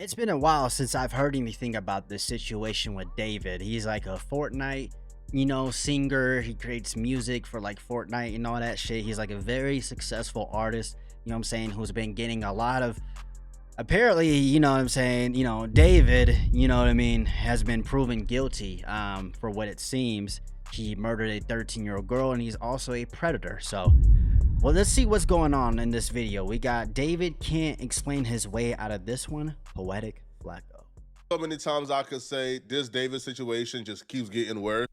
It's been a while since I've heard anything about this situation with David. He's like a Fortnite, singer. He creates music for like Fortnite and all that shit. He's like a very successful artist, I'm saying, who's been getting a lot of apparently, what I'm saying, David, what I mean, has been proven guilty for what it seems. He murdered a 13-year-old girl and he's also a predator. So, well, let's see what's going on in this video. We got David can't explain his way out of this one. Poetic Flacco. So many times I could say this David situation just keeps getting worse.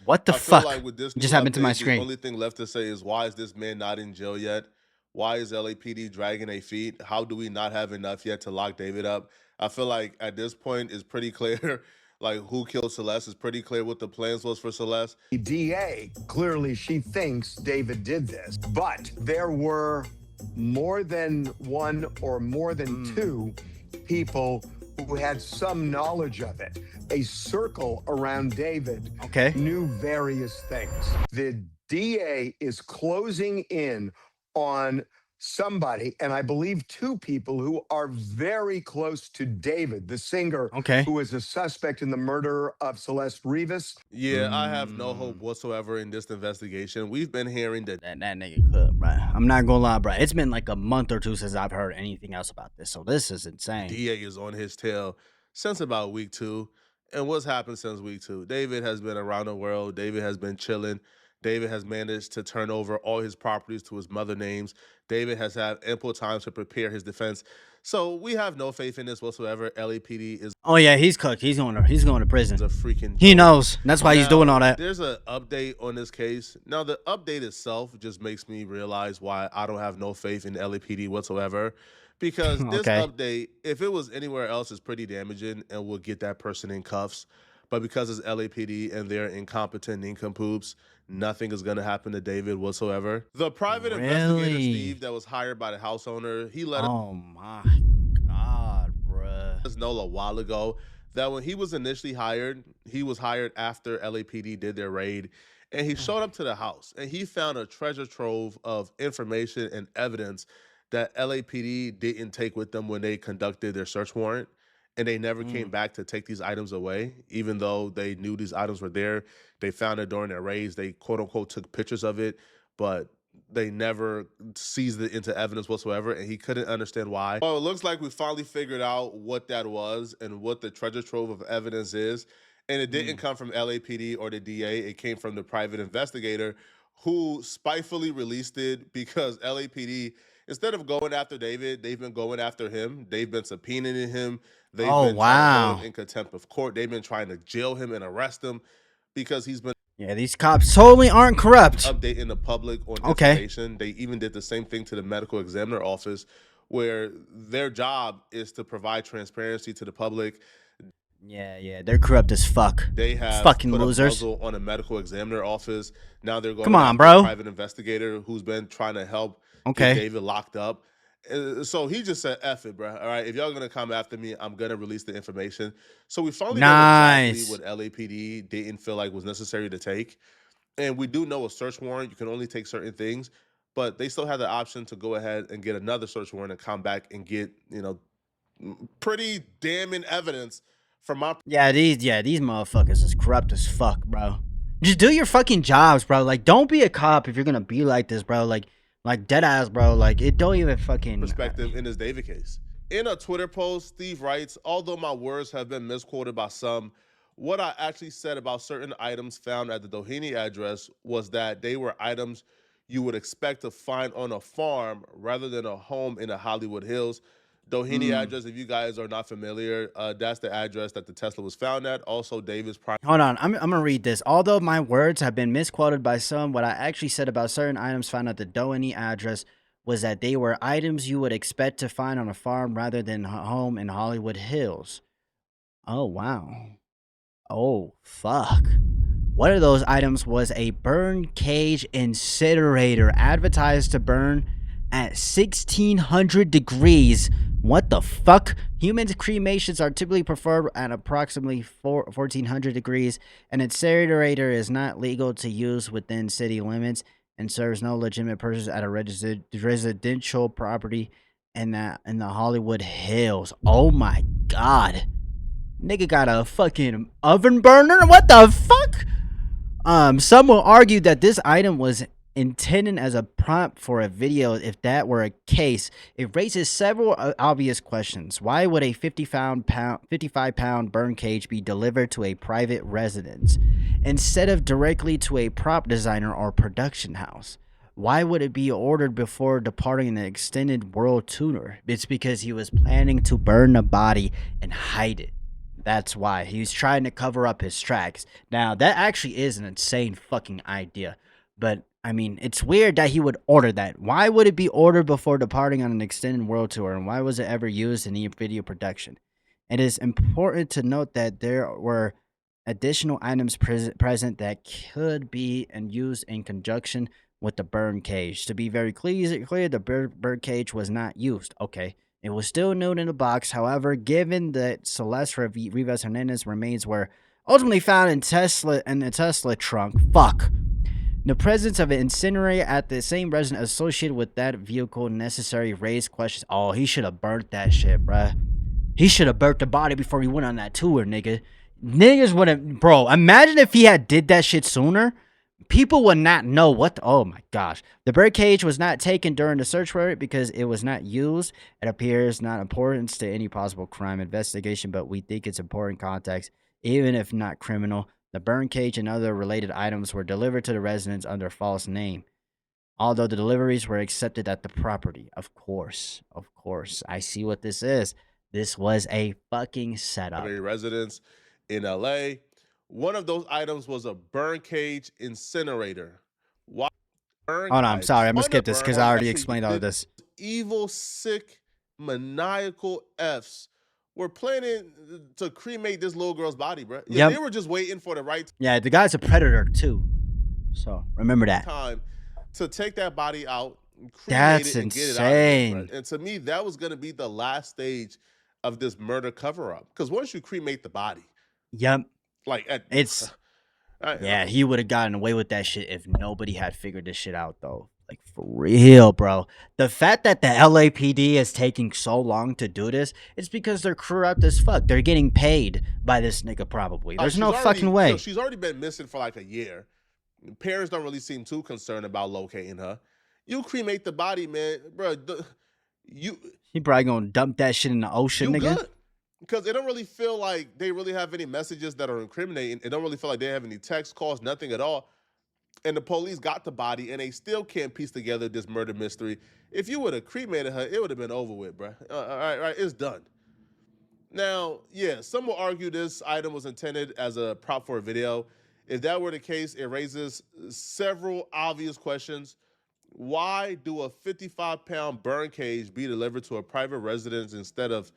What the I feel fuck like with this new just happened to my update, the screen? only thing left to say is why is this man not in jail yet? Why is LAPD dragging their feet? How do we not have enough yet to lock David up? I feel like at this point it's pretty clear like who killed Celeste. It's pretty clear what the plans was for Celeste. The DA, clearly she thinks David did this, but there were more than one or more than two people who had some knowledge of it. A circle around David knew various things. The DA is closing in on somebody, and I believe two people who are very close to David, the singer, who is a suspect in the murder of Celeste Rivas. Yeah, I have no hope whatsoever in this investigation. We've been hearing that That nigga could, bro. I'm not gonna lie, bro. It's been like a month or two since I've heard anything else about this, so this is insane. DA is on his tail since about week 2. And what's happened since week 2? David has been around the world. David has been chilling. David has managed to turn over all his properties to his mother names. David has had ample time to prepare his defense. So we have no faith in this whatsoever. LAPD is Oh yeah, he's cooked. He's going to prison. a freaking He joke. knows. That's why he's doing all that. There's an update on this case. Now, the update itself just makes me realize why I don't have no faith in LAPD whatsoever. Because this update, if it was anywhere else, is pretty damaging and will get that person in cuffs. But because it's LAPD and they're incompetent nincompoops, nothing is going to happen to David whatsoever. The private investigator, Steve, that was hired by the house owner, he let Oh my God, bruh. us know a while ago that when he was initially hired, he was hired after LAPD did their raid, and he showed up to the house and he found a treasure trove of information and evidence that LAPD didn't take with them when they conducted their search warrant, and they never came back to take these items away, even though they knew these items were there. They found it during their raids. They quote unquote took pictures of it, but they never seized it into evidence whatsoever, and he couldn't understand why. Well, it looks like we finally figured out what that was and what the treasure trove of evidence is. And it didn't come from LAPD or the DA. It came from the private investigator who spitefully released it because LAPD, instead of going after David, they've been going after him. They've been subpoenaing him. They've been trying to hold him in contempt of court. They've been trying to jail him and arrest him because he's been these cops totally aren't corrupt. Updating the public on information. They even did the same thing to the medical examiner office, where their job is to provide transparency to the public. Yeah, they're corrupt as fuck. They have fucking put losers a muzzle on a medical examiner office. Now they're going. Come on, bro. A private investigator who's been trying to help get David locked up. So he just said, "F it, bro. All right, if y'all gonna come after me, I'm gonna release the information." So we finally know exactly what LAPD didn't feel like was necessary to take. And we do know a search warrant, you can only take certain things, but they still have the option to go ahead and get another search warrant and come back and get, pretty damning evidence from my. These motherfuckers is corrupt as fuck, bro. Just do your fucking jobs, bro. Like, don't be a cop if you're gonna be like this, bro. Like dead ass, bro. Like, it don't even fucking perspective in this David case. In a Twitter post, Steve writes, although my words have been misquoted by some, what I actually said about certain items found at the Doheny address was that they were items you would expect to find on a farm rather than a home in the Hollywood Hills. Doheny address, if you guys are not familiar, that's the address that the Tesla was found at. Also, David's prime. Hold on, I'm gonna read this. Although my words have been misquoted by some, what I actually said about certain items found at the Doheny address was that they were items you would expect to find on a farm rather than a home in Hollywood Hills. Oh, wow. Oh, fuck. One of those items was a burn cage incinerator advertised to burn at 1600 degrees. What the fuck? Human cremations are typically preferred at approximately 1400 degrees. An incinerator is not legal to use within city limits and serves no legitimate purpose at a residential property in the Hollywood Hills. Oh my god. Nigga got a fucking oven burner? What the fuck? Some will argue that this item was intended as a prompt for a video. If that were a case, it raises several obvious questions. Why would a 55-pound burn cage be delivered to a private residence instead of directly to a prop designer or production house? Why would it be ordered before departing an extended world tour? It's because he was planning to burn the body and hide it. That's why. He's trying to cover up his tracks. Now, that actually is an insane fucking idea. But, I mean, it's weird that he would order that. Why would it be ordered before departing on an extended world tour? And why was it ever used in any video production? It is important to note that there were additional items present that could be and used in conjunction with the burn cage. To be very clear, the burn cage was not used. Okay. It was still nude in the box. However, given that Celeste Rivas Hernandez remains were ultimately found in the Tesla trunk, the presence of an incinerator at the same residence associated with that vehicle necessary raised questions. Oh, he should have burnt that shit, bruh. He should have burnt the body before he went on that tour, nigga. Niggas wouldn't, bro. Imagine if he had did that shit sooner. People would not know what. Oh my gosh. The birdcage was not taken during the search for it because it was not used. It appears not important to any possible crime investigation, but we think it's important context, even if not criminal. The burn cage and other related items were delivered to the residents under a false name, although the deliveries were accepted at the property. Of course. I see what this is. This was a fucking setup. Residents in LA. One of those items was a burn cage incinerator. Why burn? Oh no, I'm sorry. I'm gonna skip this because I already actually explained all of this. Evil, sick, maniacal Fs were planning to cremate this little girl's body, bro. Yeah, Yep. they were just waiting for the right Yeah, the guy's a predator too. So remember that. time to take that body out, cremate That's it, and get it out of insane. there, bro. And to me, that was gonna be the last stage of this murder cover-up. Because once you cremate the body, Yep. like It's yeah, he would have gotten away with that shit if nobody had figured this shit out though. Like for real, bro. The fact that the LAPD is taking so long to do this, it's because they're corrupt as fuck. They're getting paid by this nigga probably. There's no fucking way. She's already been missing for like a year. Parents don't really seem too concerned about locating her. You cremate the body, man, bro. He probably gonna dump that shit in the ocean, nigga. Good. Because it don't really feel like they really have any messages that are incriminating. It don't really feel like they have any text calls, nothing at all. And the police got the body, and they still can't piece together this murder mystery. If you would have cremated her, it would have been over with, bro. All right, it's done. Now, yeah, some will argue this item was intended as a prop for a video. If that were the case, it raises several obvious questions. Why do a 55-pound burn cage be delivered to a private residence instead of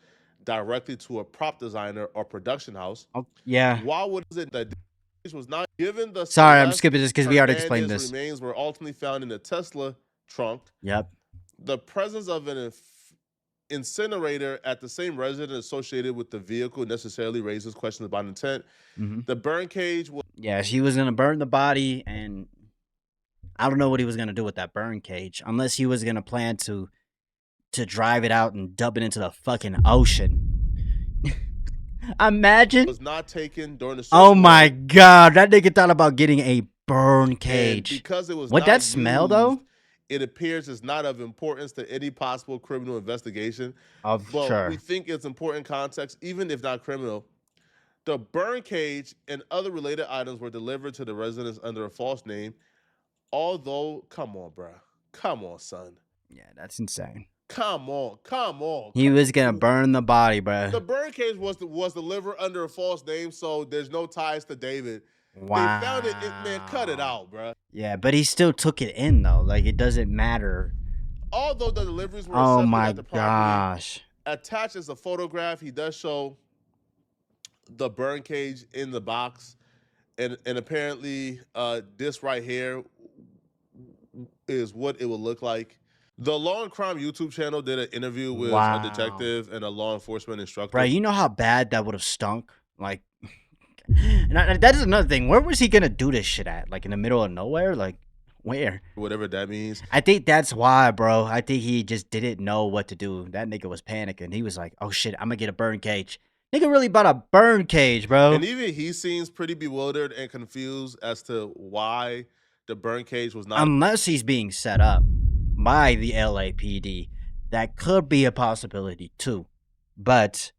directly to a prop designer or production house? Oh, yeah. Why was it that this was not given the? Sorry, I'm skipping this because we already explained this. Remains were ultimately found in a Tesla trunk. Yep. The presence of an incinerator at the same residence associated with the vehicle necessarily raises questions about intent. Mm-hmm. The burn cage was. Yeah, she was gonna burn the body, and I don't know what he was gonna do with that burn cage, unless he was gonna plan to drive it out and dump it into the fucking ocean. Imagine. Was not taken during the. Oh my god, that nigga thought about getting a burn cage. And because it was. What that smell though? It appears it's not of importance to any possible criminal investigation. But sure. We think it's important context, even if not criminal. The burn cage and other related items were delivered to the residents under a false name. Although, come on, bro. Come on, son. Yeah, that's insane. Come on. He was gonna burn the body, bro. The burn cage was delivered under a false name, so there's no ties to David. Wow. They found it, man, cut it out, bro. Yeah, but he still took it in though. Like it doesn't matter. Although the deliveries were oh accepted my at the property, gosh. Attached is a photograph. He does show the burn cage in the box, and apparently this right here is what it would look like. The Law and Crime YouTube channel did an interview with a detective and a law enforcement instructor. Right, you know how bad that would have stunk? Like, and that is another thing. Where was he gonna do this shit at? Like in the middle of nowhere? Like, Where? whatever that means. I think that's why, bro. I think he just didn't know what to do. That nigga was panicking. He was like, "Oh shit, I'm gonna get a burn cage." Nigga really bought a burn cage, And bro. even he seems pretty bewildered and confused as to why the burn cage was not. Unless he's being set up by the LAPD, that could be a possibility too. But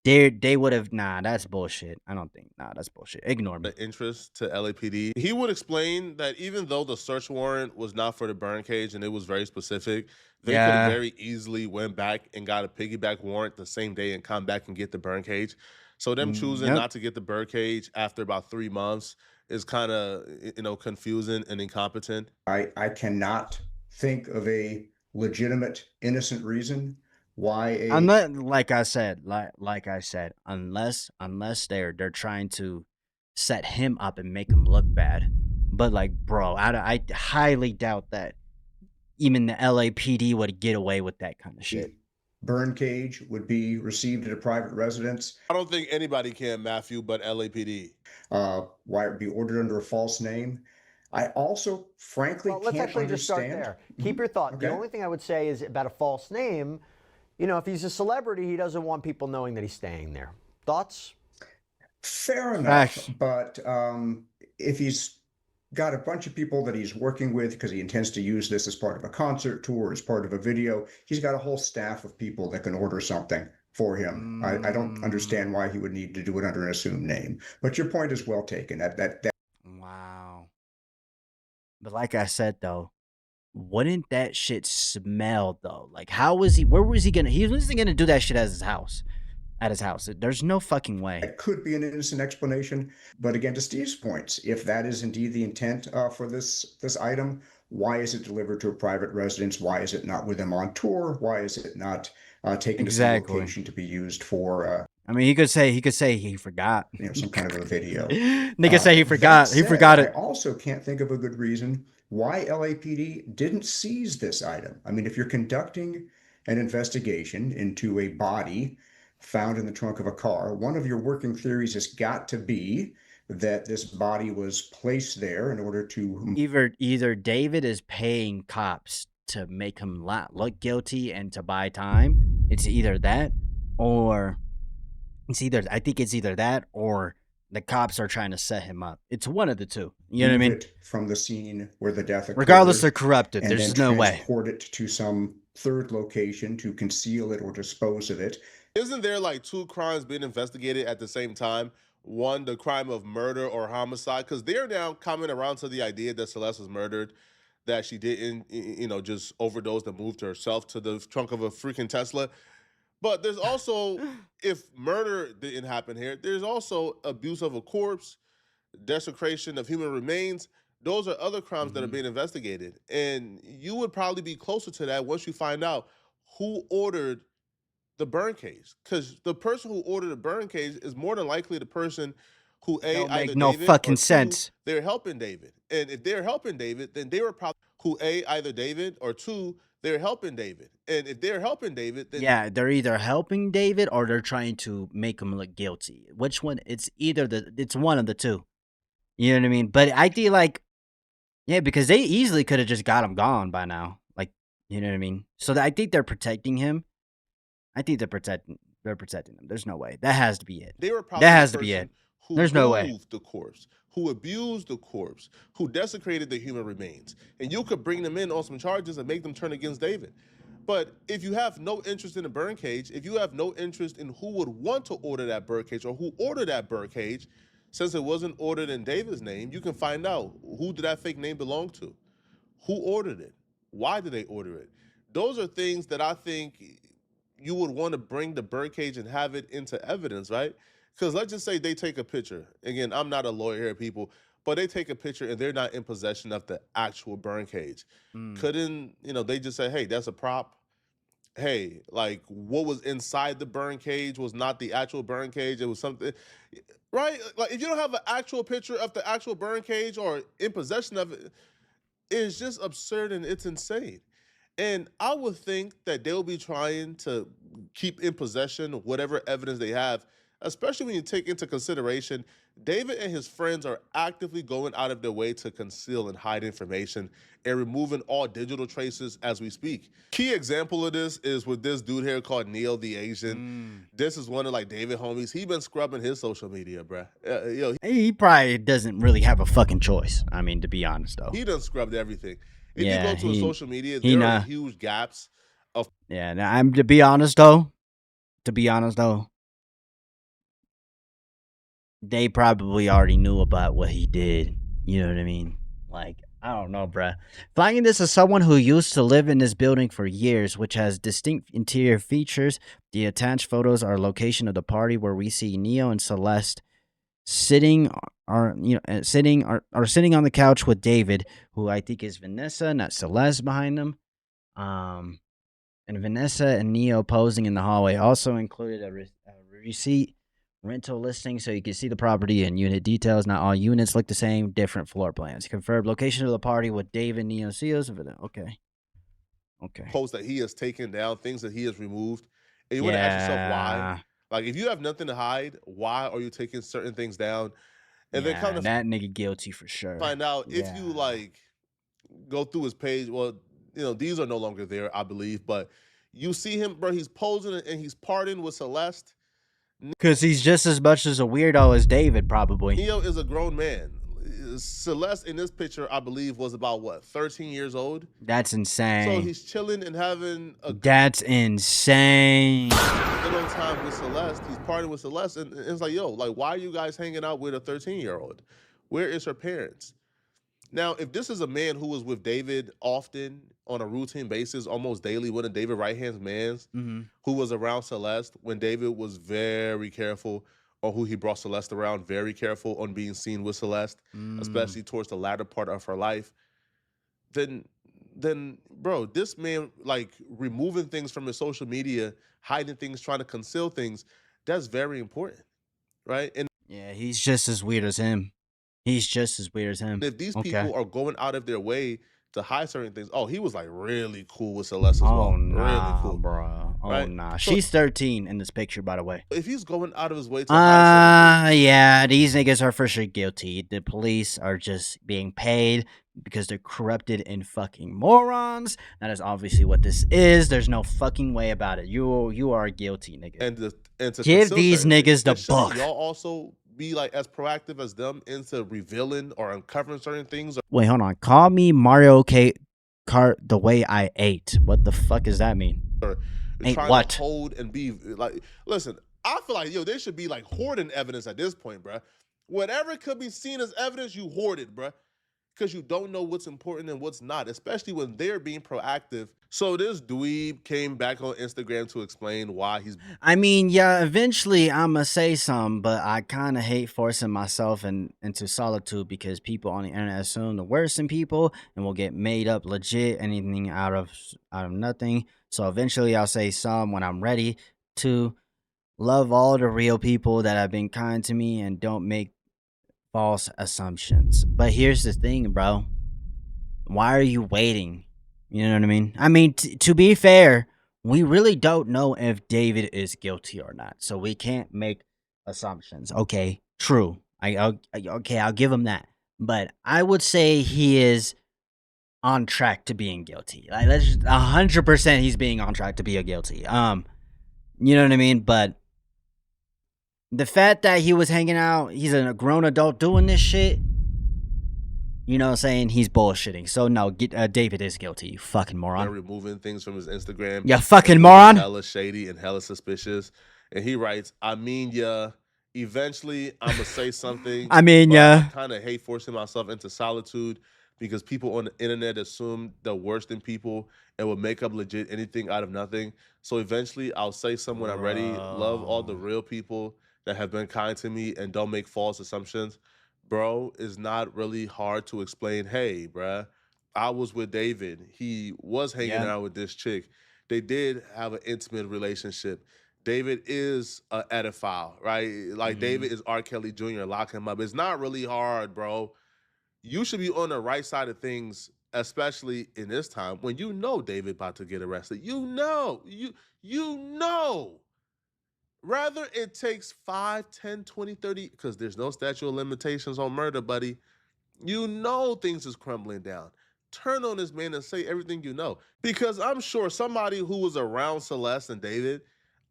they would have that's bullshit. I don't think that's bullshit. Ignore me. Interest to LAPD. He would explain that even though the search warrant was not for the burn cage and it was very specific, they could have Yeah. very easily went back and got a piggyback warrant the same day and come back and get the burn cage. So them choosing Yep. not to get the burn cage after about 3 months is kind of confusing and incompetent. I cannot think of a legitimate, innocent reason why I'm a not like I said, unless they're trying to set him up and make him look bad. But like, bro, I highly doubt that even the LAPD would get away with that kind of shit. burn cage would be received at a private residence. I don't think anybody can, Matthew, but LAPD. Why it would be ordered under a false name. I also, frankly, Well, let's can't actually just start understand. there. Keep your thought. Okay. The only thing I would say is about a false name. You know, if he's a celebrity, he doesn't want people knowing that he's staying there. Thoughts? Fair enough, Facts. but if he's got a bunch of people that he's working with because he intends to use this as part of a concert tour, as part of a video, he's got a whole staff of people that can order something for him. I don't understand why he would need to do it under an assumed name. But your point is well taken. That Wow. But like I said though, wouldn't that shit smell though? Like how was he? Where was he gonna? He wasn't gonna do that shit at his house. At his house, there's no fucking way. That could be an innocent explanation, but again, to Steve's points, if that is indeed the intent for this item, why is it delivered to a private residence? Why is it not with him on tour? Why is it not taken to some Exactly. location to be used for? I mean, he could say he forgot. Some kind of a video. Nigga say he forgot. That He said, forgot I it. also can't think of a good reason why LAPD didn't seize this item. I mean, if you're conducting an investigation into a body found in the trunk of a car, one of your working theories has got to be that this body was placed there in order to Either David is paying cops to make him look guilty and to buy time. It's either that, or I think it's either that or the cops are trying to set him up. It's one of the two. You know what I move mean? it from the scene where the death occurred. Regardless, they're corrupted. And There's then no way. transport it to some third location to conceal it or dispose of it. Isn't there like 2 crimes being investigated at the same time? One, the crime of murder or homicide, because they're now coming around to the idea that Celeste was murdered, that she didn't, just overdose and moved herself to the trunk of a freaking Tesla. But there's also, if murder didn't happen here, there's also abuse of a corpse, desecration of human remains. Those are other crimes that are being investigated. And you would probably be closer to that once you find out who ordered the burn cage, because the person who ordered the burn cage is more than likely the person who Don't either make no David fucking or two, sense. they're helping David, and if they're helping David, then they were probably who either David or two, they're helping David, and if they're helping David, then Yeah, they're either helping David or they're trying to make him look guilty. Which one? It's one of the two. You know what I mean? But I feel like, yeah, because they easily could have just got him gone by now. Like, you know what I mean? So I think they're protecting him. I think they're protecting him. There's no way. That has to be it. they were probably That the has to be person it. who There's no way. moved the corpse, who abused the corpse, who desecrated the human remains, and you could bring them in on some charges and make them turn against David. But if you have no interest in a burn cage, if you have no interest in who would want to order that burn cage or who ordered that burn cage, since it wasn't ordered in David's name, you can find out who did that fake name belong to, who ordered it, why did they order it. Those are things that I think you would want to bring the burn cage and have it into evidence, right? Because let's just say they take a picture. Again, I'm not a lawyer here, people, but they take a picture and they're not in possession of the actual burn cage. Couldn't, they just say, hey, that's a prop. Hey, like what was inside the burn cage was not the actual burn cage. It was something, right? Like if you don't have an actual picture of the actual burn cage or in possession of it, it's just absurd and it's insane. And I would think that they'll be trying to keep in possession whatever evidence they have especially when you take into consideration David and his friends are actively going out of their way to conceal and hide information and removing all digital traces as we speak. Key example of this is with this dude here called Neil the Asian. This is one of like David homies. He been scrubbing his social media, bruh. He probably doesn't really have a fucking choice. I mean, to be honest, though. He done scrubbed everything. If you Yeah, go to his social media, he there are not. huge gaps of Yeah, now I'm to be honest though. They probably already knew about what he did. You know what I mean? Like, I don't know, bruh. Flagging this as someone who used to live in this building for years, which has distinct interior features. The attached photos are location of the party where we see Neo and Celeste sitting sitting on the couch with David, who I think is Vanessa, not Celeste, behind them. And Vanessa and Neo posing in the hallway. Also included a receipt rental listing so you can see the property and unit details. Not all units look the same, different floor plans. Confirmed location of the party with David, Neo, Seals. Okay. posts that he has taken down, things that he has removed. And you want to ask yourself why. Like, if you have nothing to hide, why are you taking certain things down? And then kind of that nigga guilty for sure. find out if you like go through his page. Well, these are no longer there, I believe, but you see him, bro. He's posing and he's partying with Celeste. Because he's just as much as a weirdo as David, probably. Neo is a grown man. Celeste in this picture, I believe, was about what, 13 years old? That's insane. So he's chilling and having a That's insane. good old time with Celeste. He's partying with Celeste, and it's like, yo, like, why are you guys hanging out with a 13-year-old? Where is her parents? Now, if this is a man who was with David often on a routine basis, almost daily, one of David right-hand mans, who was around Celeste when David was very careful on who he brought Celeste around, very careful on being seen with Celeste, especially towards the latter part of her life, then bro, this man, like, removing things from his social media, hiding things, trying to conceal things, that's very important, right? And yeah, he's just as weird as him. if these people are going out of their way to hide certain things, he was like really cool with Celeste as well. Really cool, bro. right? Nah. So She's 13 in this picture, by the way. if he's going out of his way to hide certain things, Yeah, these niggas are for sure guilty. The police are just being paid because they're corrupted and fucking morons. That is obviously what this is. There's no fucking way about it. You are guilty, nigga. and to Give conceal these certain niggas things, the and shouldn't book. y'all also be like as proactive as them into revealing or uncovering certain things? Wait, hold on. Call me Mario Kart the way I ate. What the fuck does that mean? Ain't Trying what? to hold and be like, listen, I feel like, there should be like hoarding evidence at this point, bruh. Whatever could be seen as evidence, you hoard it, bruh. Because you don't know what's important and what's not, especially when they're being proactive. So this dweeb came back on Instagram to explain why he's... I mean, yeah, eventually I'ma say something, but I kind of hate forcing myself into solitude because people on the internet assume the worst in people and will get made up legit anything out of nothing. So eventually I'll say some when I'm ready to. Love all the real people that have been kind to me and don't make false assumptions. But here's the thing, bro. Why are you waiting? You know what I mean? I mean, to be fair, we really don't know if David is guilty or not. So we can't make assumptions. Okay, true. I'll give him that. But I would say he is on track to being guilty. Like, that's 100% he's being on track to be a guilty. You know what I mean? But the fact that he was hanging out, he's a grown adult doing this shit, you know what I'm saying? He's bullshitting. So, no, David is guilty, you fucking moron. They're removing things from his Instagram. You fucking moron. Hella shady and hella suspicious. And he writes, I mean, eventually I'm going to say something. I kind of hate forcing myself into solitude because people on the internet assume the worst in people and will make up legit anything out of nothing. So eventually I'll say something when I'm ready. Love all the real people that have been kind to me and don't make false assumptions. Bro, it's not really hard to explain. Hey, bruh, I was with David. He was hanging out with this chick. They did have an intimate relationship. David is an pedophile, right? Like, David is R. Kelly Jr. Lock him up. It's not really hard, bro. You should be on the right side of things, especially in this time when you know David about to get arrested. You know. Rather it takes 5, 10, 20, 30, because there's no statute of limitations on murder, buddy. You know things is crumbling down. Turn on this man and say everything you know. Because I'm sure somebody who was around Celeste and David,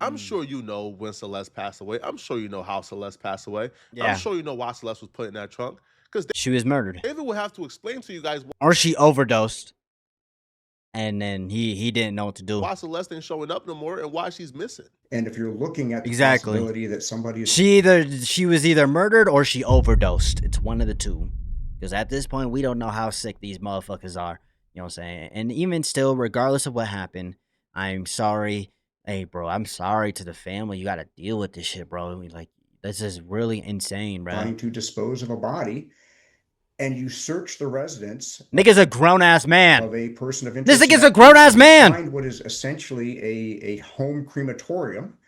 I'm sure you know when Celeste passed away. I'm sure you know how Celeste passed away. I'm Yeah. sure you know why Celeste was put in that trunk. Because She was murdered. David will have to explain to you guys Or she overdosed. And then he didn't know what to do. why Celeste ain't showing up no more and why she's missing. And if you're looking at the Exactly. possibility that somebody is She was either murdered or she overdosed. It's one of the two. Because at this point, we don't know how sick these motherfuckers are. You know what I'm saying? And even still, regardless of what happened, I'm sorry. Hey, bro, I'm sorry to the family. You got to deal with this shit, bro. Like, this is really insane, bro. trying to dispose of a body, and you search the residence Nigga's a grown-ass man. of a person of This interest. nigga's a grown-ass man. Find what is essentially a home crematorium.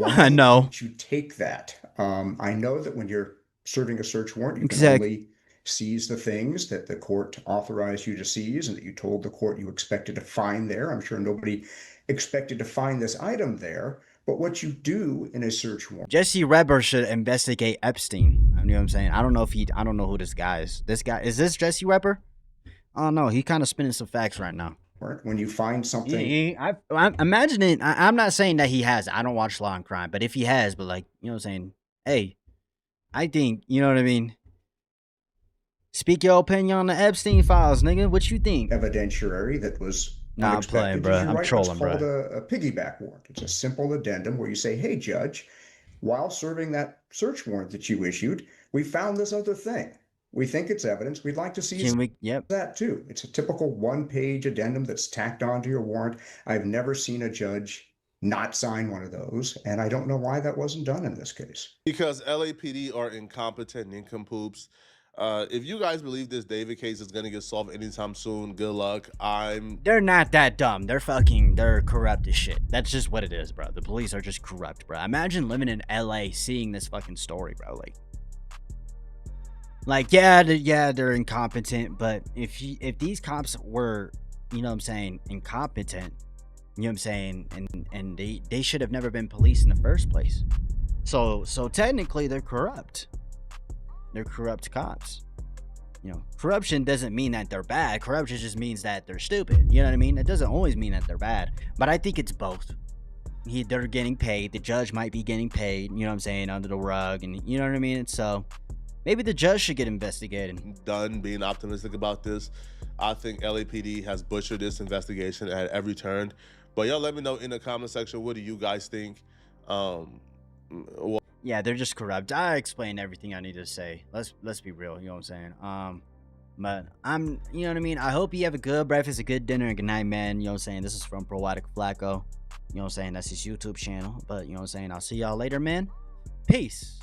I know. Why did you take that? I know that when you're serving a search warrant, you can Exactly. only seize the things that the court authorized you to seize and that you told the court you expected to find there. I'm sure nobody expected to find this item there. But what you do in a search warrant, Jesse Reber should investigate Epstein. You know what I'm saying? I don't know who this guy is. This guy, is this Jesse Reber? Oh no, he kind of spinning some facts right now. when you find something, I'm imagining. I'm not saying that he has. I don't watch Law and Crime, but if he has, but like, you know what I'm saying? Hey, I think, you know what I mean? Speak your opinion on the Epstein files, nigga. What you think? evidentiary that was Nah, I'm unexpected. playing, bruh. You're I'm right, trolling, it's called a piggyback warrant. It's a simple addendum where you say, hey, judge, while serving that search warrant that you issued, we found this other thing. We think it's evidence. We'd like to see Can we? Yep. that too. It's a typical one-page addendum that's tacked onto your warrant. I've never seen a judge not sign one of those, and I don't know why that wasn't done in this case. Because LAPD are incompetent nincompoops. If you guys believe this David case is gonna get solved anytime soon, good luck. They're not that dumb. They're corrupt as shit. That's just what it is, bro. The police are just corrupt, bro. Imagine living in LA seeing this fucking story, bro. Like yeah, they're incompetent, but if these cops were, you know what I'm saying, incompetent, you know what I'm saying, and they should have never been police in the first place. So technically they're corrupt. They're corrupt cops. You know, corruption doesn't mean that they're bad. Corruption just means that they're stupid. You know what I mean? It doesn't always mean that they're bad. But I think it's both. They're getting paid. The judge might be getting paid, you know what I'm saying, under the rug. And you know what I mean? And so maybe the judge should get investigated. Done being optimistic about this. I think LAPD has butchered this investigation at every turn. But y'all let me know in the comment section, what do you guys think? Yeah, they're just corrupt. I explained everything I need to say. Let's be real, you know what I'm saying? But you know what I mean? I hope you have a good breakfast, a good dinner, and good night, man. You know what I'm saying? This is from Prowatic Flacco. You know what I'm saying? That's his YouTube channel. But you know what I'm saying? I'll see y'all later, man. Peace.